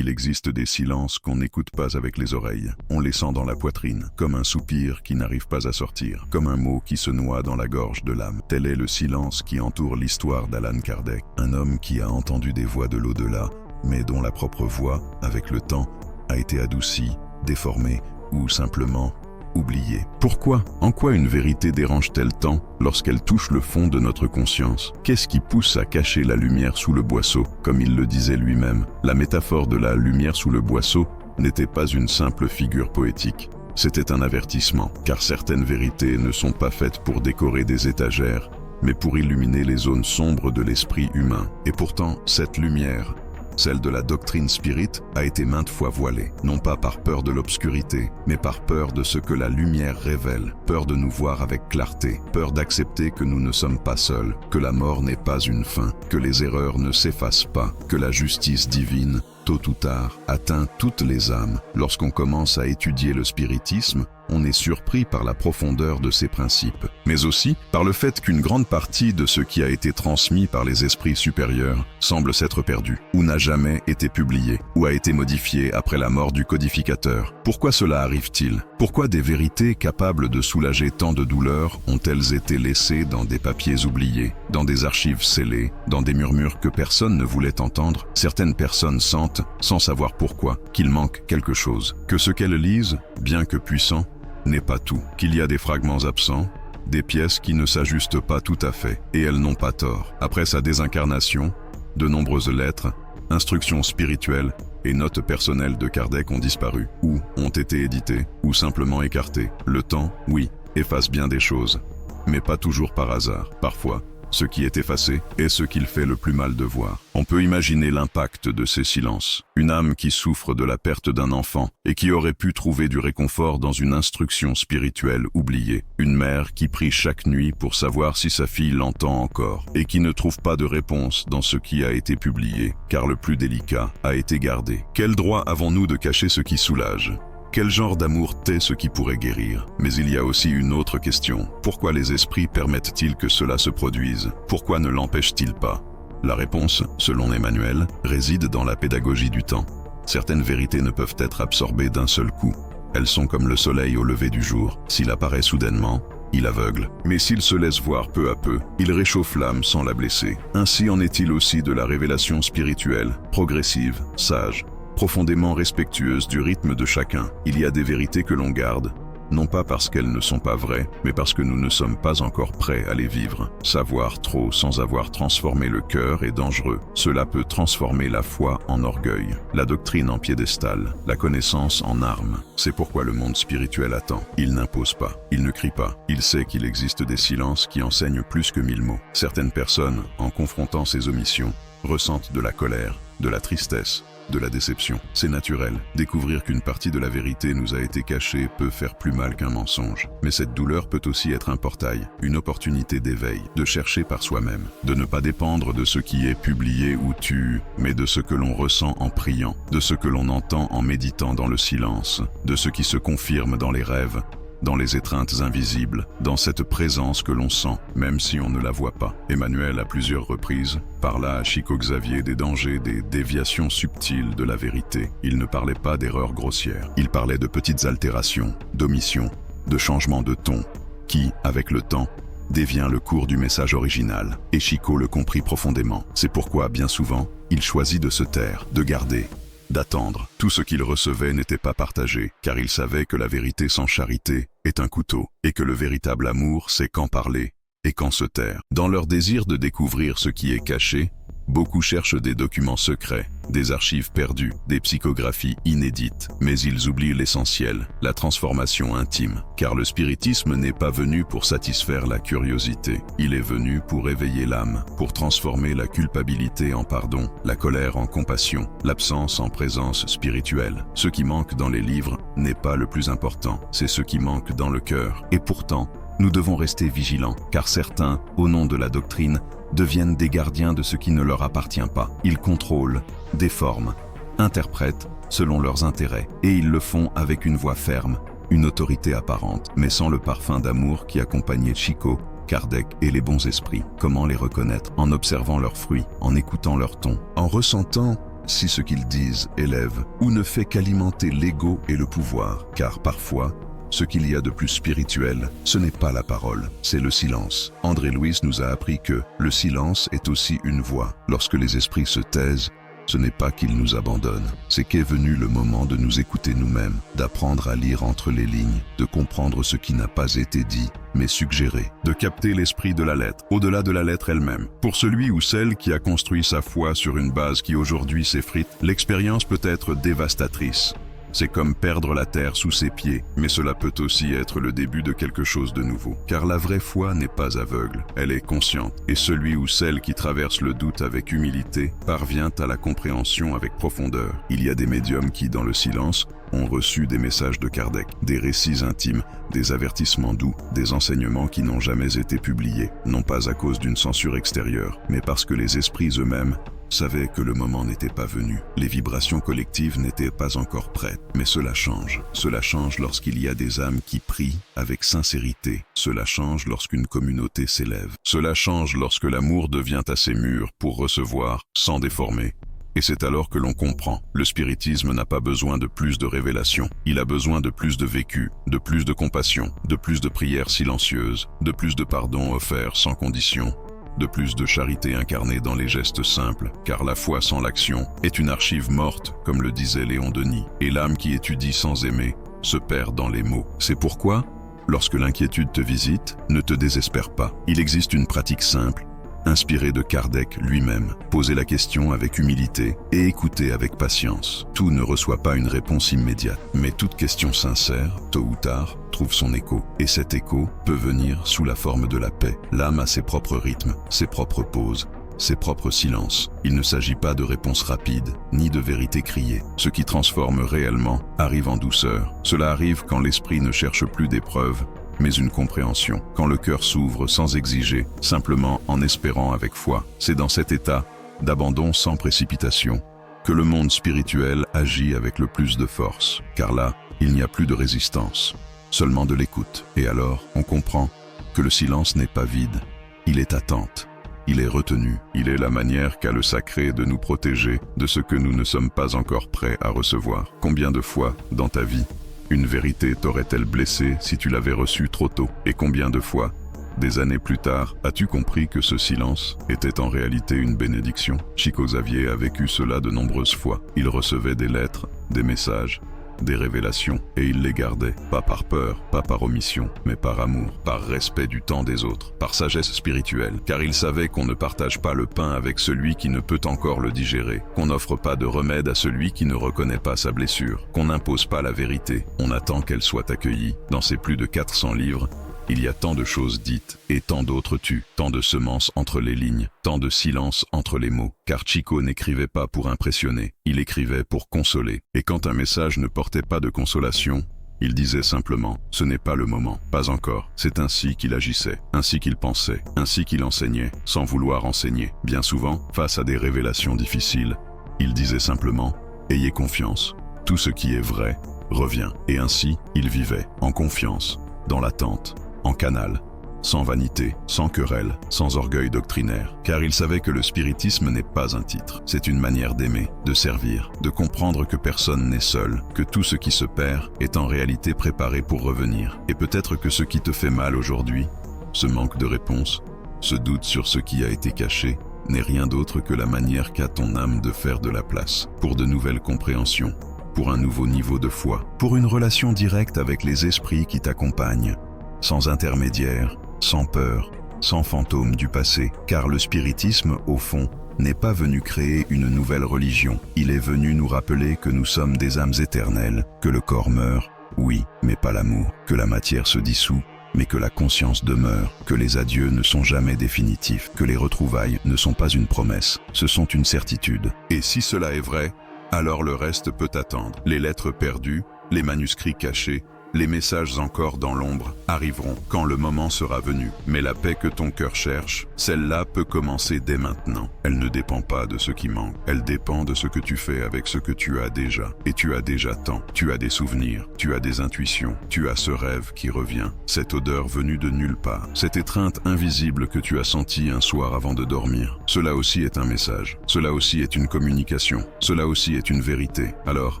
Il existe des silences qu'on n'écoute pas avec les oreilles. On les sent dans la poitrine, comme un soupir qui n'arrive pas à sortir, comme un mot qui se noie dans la gorge de l'âme. Tel est le silence qui entoure l'histoire d'Allan Kardec, un homme qui a entendu des voix de l'au-delà, mais dont la propre voix, avec le temps, a été adoucie, déformée ou simplement oubliée. Pourquoi? En quoi une vérité dérange-t-elle tant lorsqu'elle touche le fond de notre conscience? Qu'est-ce qui pousse à cacher la lumière sous le boisseau, comme il le disait lui-même? La métaphore de la lumière sous le boisseau n'était pas une simple figure poétique. C'était un avertissement, car certaines vérités ne sont pas faites pour décorer des étagères, mais pour illuminer les zones sombres de l'esprit humain. Et pourtant, cette lumière, celle de la doctrine spirite, a été maintes fois voilée, non pas par peur de l'obscurité, mais par peur de ce que la lumière révèle, peur de nous voir avec clarté, peur d'accepter que nous ne sommes pas seuls, que la mort n'est pas une fin, que les erreurs ne s'effacent pas, que la justice divine, tôt ou tard, atteint toutes les âmes. Lorsqu'on commence à étudier le spiritisme, on est surpris par la profondeur de ses principes, mais aussi par le fait qu'une grande partie de ce qui a été transmis par les esprits supérieurs semble s'être perdu, ou n'a jamais été publié, ou a été modifié après la mort du codificateur. Pourquoi cela arrive-t-il? Pourquoi des vérités capables de soulager tant de douleurs ont-elles été laissées dans des papiers oubliés, dans des archives scellées, dans des murmures que personne ne voulait entendre? Certaines personnes sentent, sans savoir pourquoi, qu'il manque quelque chose, que ce qu'elles lisent, bien que puissant, n'est pas tout, qu'il y a des fragments absents, des pièces qui ne s'ajustent pas tout à fait, et elles n'ont pas tort. Après sa désincarnation, de nombreuses lettres, instructions spirituelles et notes personnelles de Kardec ont disparu, ou ont été éditées, ou simplement écartées. Le temps, oui, efface bien des choses, mais pas toujours par hasard. Parfois, ce qui est effacé est ce qu'il fait le plus mal de voir. On peut imaginer l'impact de ces silences. Une âme qui souffre de la perte d'un enfant et qui aurait pu trouver du réconfort dans une instruction spirituelle oubliée. Une mère qui prie chaque nuit pour savoir si sa fille l'entend encore et qui ne trouve pas de réponse dans ce qui a été publié, car le plus délicat a été gardé. Quel droit avons-nous de cacher ce qui soulage ? Quel genre d'amour tait ce qui pourrait guérir? Mais il y a aussi une autre question. Pourquoi les esprits permettent-ils que cela se produise? Pourquoi ne l'empêchent-ils pas? La réponse, selon Emmanuel, réside dans la pédagogie du temps. Certaines vérités ne peuvent être absorbées d'un seul coup. Elles sont comme le soleil au lever du jour. S'il apparaît soudainement, il aveugle. Mais s'il se laisse voir peu à peu, il réchauffe l'âme sans la blesser. Ainsi en est-il aussi de la révélation spirituelle, progressive, sage, profondément respectueuse du rythme de chacun. Il y a des vérités que l'on garde, non pas parce qu'elles ne sont pas vraies, mais parce que nous ne sommes pas encore prêts à les vivre. Savoir trop sans avoir transformé le cœur est dangereux. Cela peut transformer la foi en orgueil, la doctrine en piédestal, la connaissance en arme. C'est pourquoi le monde spirituel attend. Il n'impose pas, il ne crie pas. Il sait qu'il existe des silences qui enseignent plus que 1000 mots. Certaines personnes, en confrontant ces omissions, ressentent de la colère, de la tristesse, de la déception. C'est naturel. Découvrir qu'une partie de la vérité nous a été cachée peut faire plus mal qu'un mensonge. Mais cette douleur peut aussi être un portail, une opportunité d'éveil, de chercher par soi-même, de ne pas dépendre de ce qui est publié ou tu, mais de ce que l'on ressent en priant, de ce que l'on entend en méditant dans le silence, de ce qui se confirme dans les rêves, dans les étreintes invisibles, dans cette présence que l'on sent, même si on ne la voit pas. Emmanuel, à plusieurs reprises, parla à Chico Xavier des dangers, des déviations subtiles de la vérité. Il ne parlait pas d'erreurs grossières. Il parlait de petites altérations, d'omissions, de changements de ton, qui, avec le temps, dévient le cours du message original. Et Chico le comprit profondément. C'est pourquoi, bien souvent, il choisit de se taire, de garder, d'attendre. Tout ce qu'il recevait n'était pas partagé, car il savait que la vérité sans charité est un couteau, et que le véritable amour sait quand parler et quand se taire. Dans leur désir de découvrir ce qui est caché, beaucoup cherchent des documents secrets, des archives perdues, des psychographies inédites, mais ils oublient l'essentiel, la transformation intime, car le spiritisme n'est pas venu pour satisfaire la curiosité, il est venu pour éveiller l'âme, pour transformer la culpabilité en pardon, la colère en compassion, l'absence en présence spirituelle. Ce qui manque dans les livres n'est pas le plus important, c'est ce qui manque dans le cœur. Et pourtant, nous devons rester vigilants, car certains, au nom de la doctrine, deviennent des gardiens de ce qui ne leur appartient pas. Ils contrôlent, déforment, interprètent selon leurs intérêts, et ils le font avec une voix ferme, une autorité apparente, mais sans le parfum d'amour qui accompagnait Chico, Kardec et les bons esprits. Comment les reconnaître? En observant leurs fruits, en écoutant leur ton, en ressentant si ce qu'ils disent élève ou ne fait qu'alimenter l'ego et le pouvoir, car parfois, ce qu'il y a de plus spirituel, ce n'est pas la parole, c'est le silence. André Louis nous a appris que le silence est aussi une voix. Lorsque les esprits se taisent, ce n'est pas qu'ils nous abandonnent, c'est qu'est venu le moment de nous écouter nous-mêmes, d'apprendre à lire entre les lignes, de comprendre ce qui n'a pas été dit, mais suggéré, de capter l'esprit de la lettre, au-delà de la lettre elle-même. Pour celui ou celle qui a construit sa foi sur une base qui aujourd'hui s'effrite, l'expérience peut être dévastatrice. C'est comme perdre la terre sous ses pieds, mais cela peut aussi être le début de quelque chose de nouveau. Car la vraie foi n'est pas aveugle, elle est consciente. Et celui ou celle qui traverse le doute avec humilité parvient à la compréhension avec profondeur. Il y a des médiums qui, dans le silence, ont reçu des messages de Kardec, des récits intimes, des avertissements doux, des enseignements qui n'ont jamais été publiés, non pas à cause d'une censure extérieure, mais parce que les esprits eux-mêmes savaient que le moment n'était pas venu. Les vibrations collectives n'étaient pas encore prêtes. Mais cela change. Cela change lorsqu'il y a des âmes qui prient avec sincérité. Cela change lorsqu'une communauté s'élève. Cela change lorsque l'amour devient assez mûr pour recevoir, sans déformer. Et c'est alors que l'on comprend. Le spiritisme n'a pas besoin de plus de révélations. Il a besoin de plus de vécu, de plus de compassion, de plus de prières silencieuses, de plus de pardon offert sans condition, de plus de charité incarnée dans les gestes simples, car la foi sans l'action est une archive morte, comme le disait Léon Denis, et l'âme qui étudie sans aimer se perd dans les mots. C'est pourquoi, lorsque l'inquiétude te visite, ne te désespère pas. Il existe une pratique simple, inspirée de Kardec lui-même. Posez la question avec humilité et écoutez avec patience. Tout ne reçoit pas une réponse immédiate, mais toute question sincère, tôt ou tard, trouve son écho. Et cet écho peut venir sous la forme de la paix. L'âme a ses propres rythmes, ses propres pauses, ses propres silences. Il ne s'agit pas de réponses rapides, ni de vérité criée. Ce qui transforme réellement arrive en douceur. Cela arrive quand l'esprit ne cherche plus des preuves, mais une compréhension. Quand le cœur s'ouvre sans exiger, simplement en espérant avec foi. C'est dans cet état d'abandon sans précipitation que le monde spirituel agit avec le plus de force. Car là, il n'y a plus de résistance, seulement de l'écoute. Et alors, on comprend que le silence n'est pas vide, il est attente. Il est retenu. Il est la manière qu'a le sacré de nous protéger de ce que nous ne sommes pas encore prêts à recevoir. Combien de fois, dans ta vie, une vérité t'aurait-elle blessé si tu l'avais reçue trop tôt? Et combien de fois, des années plus tard, as-tu compris que ce silence était en réalité une bénédiction? Chico Xavier a vécu cela de nombreuses fois. Il recevait des lettres, des messages, des révélations, et il les gardait, pas par peur, pas par omission, mais par amour, par respect du temps des autres, par sagesse spirituelle, car il savait qu'on ne partage pas le pain avec celui qui ne peut encore le digérer, qu'on n'offre pas de remède à celui qui ne reconnaît pas sa blessure, qu'on n'impose pas la vérité, on attend qu'elle soit accueillie. Dans ces plus de 400 livres, il y a tant de choses dites et tant d'autres tues, tant de semences entre les lignes, tant de silence entre les mots. Car Chico n'écrivait pas pour impressionner, il écrivait pour consoler. Et quand un message ne portait pas de consolation, il disait simplement « ce n'est pas le moment, pas encore ». C'est ainsi qu'il agissait, ainsi qu'il pensait, ainsi qu'il enseignait, sans vouloir enseigner. Bien souvent, face à des révélations difficiles, il disait simplement « ayez confiance, tout ce qui est vrai revient ». Et ainsi, il vivait en confiance, dans l'attente, en canal, sans vanité, sans querelle, sans orgueil doctrinaire, car il savait que le spiritisme n'est pas un titre, c'est une manière d'aimer, de servir, de comprendre que personne n'est seul, que tout ce qui se perd est en réalité préparé pour revenir, et peut-être que ce qui te fait mal aujourd'hui, ce manque de réponse, ce doute sur ce qui a été caché, n'est rien d'autre que la manière qu'a ton âme de faire de la place, pour de nouvelles compréhensions, pour un nouveau niveau de foi, pour une relation directe avec les esprits qui t'accompagnent, sans intermédiaire, sans peur, sans fantôme du passé, car le spiritisme, au fond, n'est pas venu créer une nouvelle religion. Il est venu nous rappeler que nous sommes des âmes éternelles, que le corps meurt, oui, mais pas l'amour, que la matière se dissout, mais que la conscience demeure, que les adieux ne sont jamais définitifs, que les retrouvailles ne sont pas une promesse, ce sont une certitude. Et si cela est vrai, alors le reste peut attendre. Les lettres perdues, les manuscrits cachés, Les messages encore dans l'ombre arriveront quand le moment sera venu. Mais la paix que ton cœur cherche, celle-là peut commencer dès maintenant. Elle ne dépend pas de ce qui manque. Elle dépend de ce que tu fais avec ce que tu as déjà. Et tu as déjà tant. Tu as des souvenirs, tu as des intuitions, tu as ce rêve qui revient. Cette odeur venue de nulle part. Cette étreinte invisible que tu as sentie un soir avant de dormir. Cela aussi est un message. Cela aussi est une communication. Cela aussi est une vérité. Alors,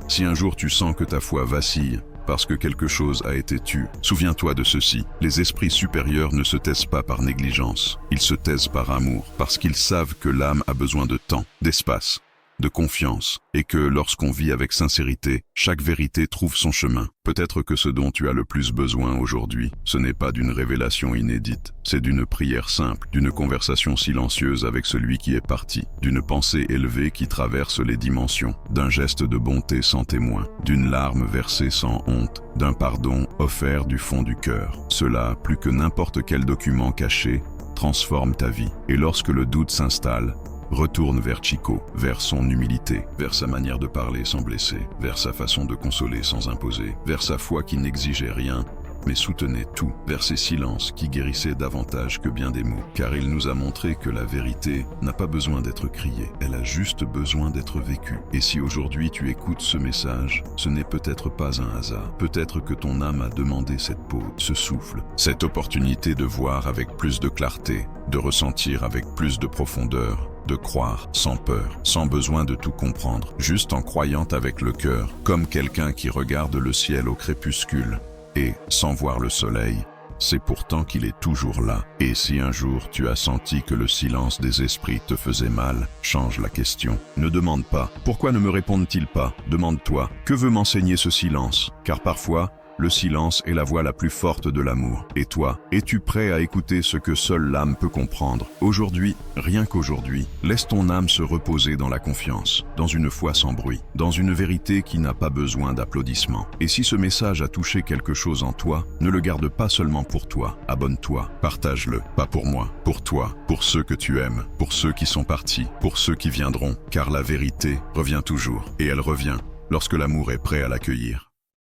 si un jour tu sens que ta foi vacille, parce que quelque chose a été tu, souviens-toi de ceci. Les esprits supérieurs ne se taisent pas par négligence. Ils se taisent par amour, parce qu'ils savent que l'âme a besoin de temps, d'espace, de confiance, et que lorsqu'on vit avec sincérité, chaque vérité trouve son chemin. Peut-être que ce dont tu as le plus besoin aujourd'hui, ce n'est pas d'une révélation inédite, c'est d'une prière simple, d'une conversation silencieuse avec celui qui est parti, d'une pensée élevée qui traverse les dimensions, d'un geste de bonté sans témoin, d'une larme versée sans honte, d'un pardon offert du fond du cœur. Cela, plus que n'importe quel document caché, transforme ta vie. Et lorsque le doute s'installe, retourne vers Chico, vers son humilité, vers sa manière de parler sans blesser, vers sa façon de consoler sans imposer, vers sa foi qui n'exigeait rien, mais soutenait tout, vers ses silences qui guérissaient davantage que bien des mots. Car il nous a montré que la vérité n'a pas besoin d'être criée, elle a juste besoin d'être vécue. Et si aujourd'hui tu écoutes ce message, ce n'est peut-être pas un hasard. Peut-être que ton âme a demandé cette pause, ce souffle, cette opportunité de voir avec plus de clarté, de ressentir avec plus de profondeur, de croire sans peur, sans besoin de tout comprendre, juste en croyant avec le cœur, comme quelqu'un qui regarde le ciel au crépuscule, et, sans voir le soleil, c'est pourtant qu'il est toujours là. Et si un jour tu as senti que le silence des esprits te faisait mal, change la question. Ne demande pas « Pourquoi ne me répondent-ils pas ?» Demande-toi « Que veut m'enseigner ce silence ?» Car parfois, le silence est la voix la plus forte de l'amour. Et toi, es-tu prêt à écouter ce que seule l'âme peut comprendre? Aujourd'hui, rien qu'aujourd'hui, laisse ton âme se reposer dans la confiance, dans une foi sans bruit, dans une vérité qui n'a pas besoin d'applaudissements. Et si ce message a touché quelque chose en toi, ne le garde pas seulement pour toi. Abonne-toi, partage-le, pas pour moi, pour toi, pour ceux que tu aimes, pour ceux qui sont partis, pour ceux qui viendront. Car la vérité revient toujours, et elle revient lorsque l'amour est prêt à l'accueillir.